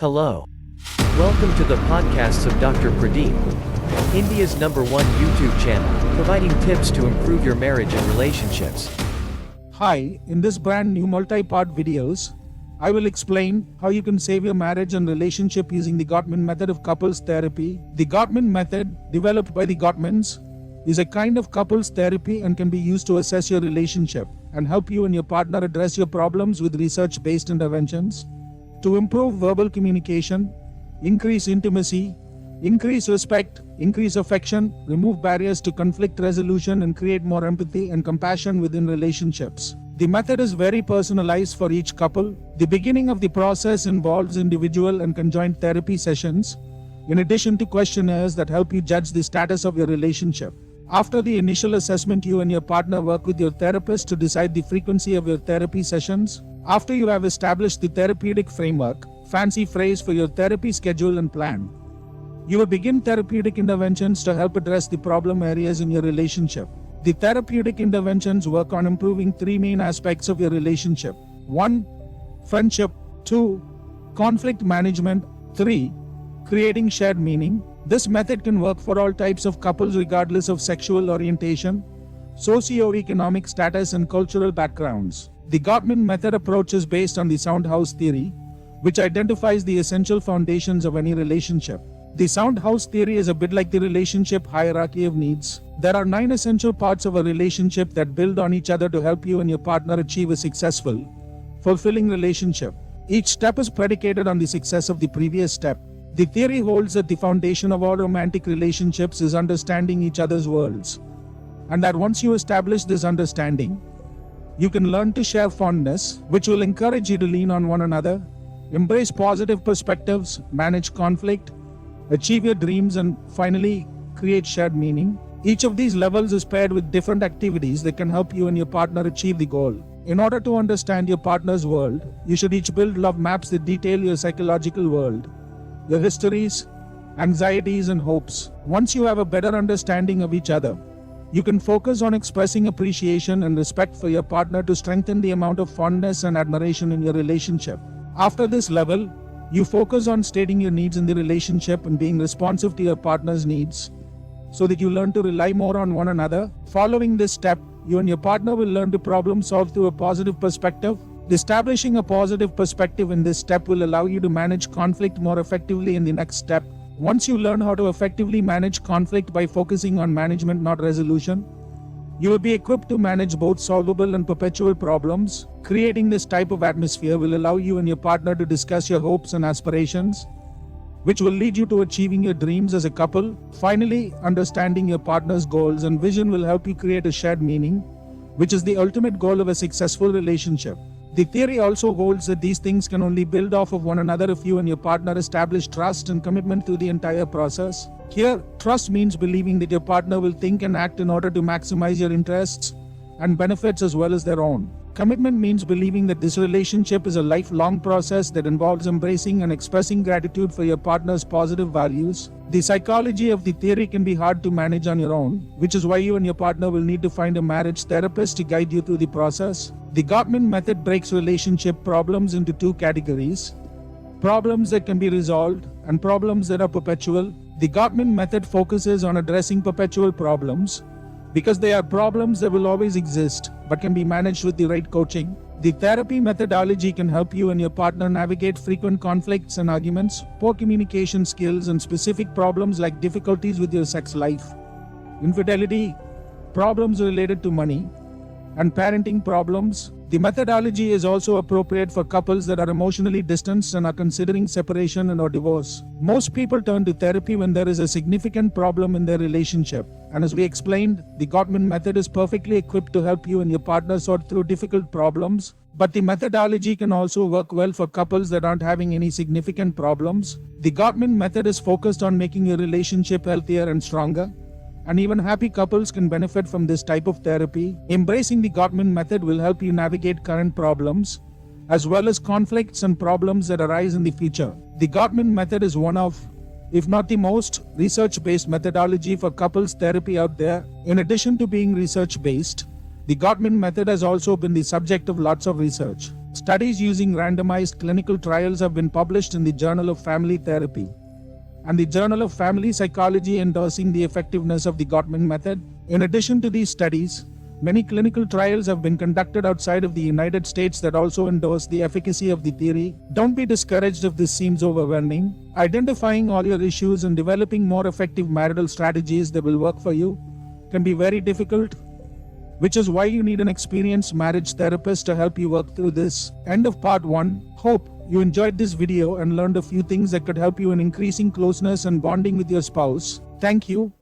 Hello. Welcome to the podcasts of Dr. Pradeep, India's #1 YouTube channel, providing tips to improve your marriage and relationships. Hi, in this brand new multi-part videos, I will explain how you can save your marriage and relationship using the Gottman method of couples therapy. The Gottman method, developed by the Gottmans, is a kind of couples therapy and can be used to assess your relationship and help you and your partner address your problems with research-based interventions. To improve verbal communication, increase intimacy, increase respect, increase affection, remove barriers to conflict resolution, and create more empathy and compassion within relationships. The method is very personalized for each couple. The beginning of the process involves individual and conjoint therapy sessions, in addition to questionnaires that help you judge the status of your relationship. After the initial assessment, you and your partner work with your therapist to decide the frequency of your therapy sessions. After you have established the therapeutic framework, fancy phrase for your therapy schedule and plan, you will begin therapeutic interventions to help address the problem areas in your relationship. The therapeutic interventions work on improving three main aspects of your relationship. 1. Friendship. 2. Conflict management. 3. Creating shared meaning. This method can work for all types of couples regardless of sexual orientation, socio-economic status, and cultural backgrounds. The Gottman method approach is based on the sound house theory, which identifies the essential foundations of any relationship. The sound house theory is a bit like the relationship hierarchy of needs. There are 9 essential parts of a relationship that build on each other to help you and your partner achieve a successful, fulfilling relationship. Each step is predicated on the success of the previous step. The theory holds that the foundation of all romantic relationships is understanding each other's worlds, and that once you establish this understanding, you can learn to share fondness, which will encourage you to lean on one another, embrace positive perspectives, manage conflict, achieve your dreams, and finally, create shared meaning. Each of these levels is paired with different activities that can help you and your partner achieve the goal. In order to understand your partner's world, you should each build love maps that detail your psychological world, your histories, anxieties, and hopes. Once you have a better understanding of each other, you can focus on expressing appreciation and respect for your partner to strengthen the amount of fondness and admiration in your relationship. After this level, you focus on stating your needs in the relationship and being responsive to your partner's needs, so that you learn to rely more on one another. Following this step, you and your partner will learn to problem solve through a positive perspective. Establishing a positive perspective in this step will allow you to manage conflict more effectively in the next step. Once you learn how to effectively manage conflict by focusing on management, not resolution, you will be equipped to manage both solvable and perpetual problems. Creating this type of atmosphere will allow you and your partner to discuss your hopes and aspirations, which will lead you to achieving your dreams as a couple. Finally, understanding your partner's goals and vision will help you create a shared meaning, which is the ultimate goal of a successful relationship. The theory also holds that these things can only build off of one another if you and your partner establish trust and commitment through the entire process. Here, trust means believing that your partner will think and act in order to maximize your interests and benefits as well as their own. Commitment means believing that this relationship is a lifelong process that involves embracing and expressing gratitude for your partner's positive values. The psychology of the theory can be hard to manage on your own, which is why you and your partner will need to find a marriage therapist to guide you through the process. The Gottman method breaks relationship problems into 2 categories: problems that can be resolved and problems that are perpetual. The Gottman method focuses on addressing perpetual problems because they are problems that will always exist but can be managed with the right coaching. The therapy methodology can help you and your partner navigate frequent conflicts and arguments, poor communication skills, and specific problems like difficulties with your sex life, infidelity, problems related to money, and parenting problems. The methodology is also appropriate for couples that are emotionally distanced and are considering separation and/or divorce. Most people turn to therapy when there is a significant problem in their relationship, and as we explained, the Gottman method is perfectly equipped to help you and your partner sort through difficult problems. But the methodology can also work well for couples that aren't having any significant problems. The Gottman method is focused on making your relationship healthier and stronger, and even happy couples can benefit from this type of therapy. Embracing the Gottman method will help you navigate current problems, as well as conflicts and problems that arise in the future. The Gottman method is one of, if not the most, research-based methodology for couples therapy out there. In addition to being research-based, the Gottman method has also been the subject of lots of research. Studies using randomized clinical trials have been published in the Journal of Family Therapy and the Journal of Family Psychology endorsing the effectiveness of the Gottman method. In addition to these studies, many clinical trials have been conducted outside of the United States that also endorse the efficacy of the theory. Don't be discouraged if this seems overwhelming. Identifying all your issues and developing more effective marital strategies that will work for you can be very difficult, which is why you need an experienced marriage therapist to help you work through this. End of part 1. Hope you enjoyed this video and learned a few things that could help you in increasing closeness and bonding with your spouse. Thank you.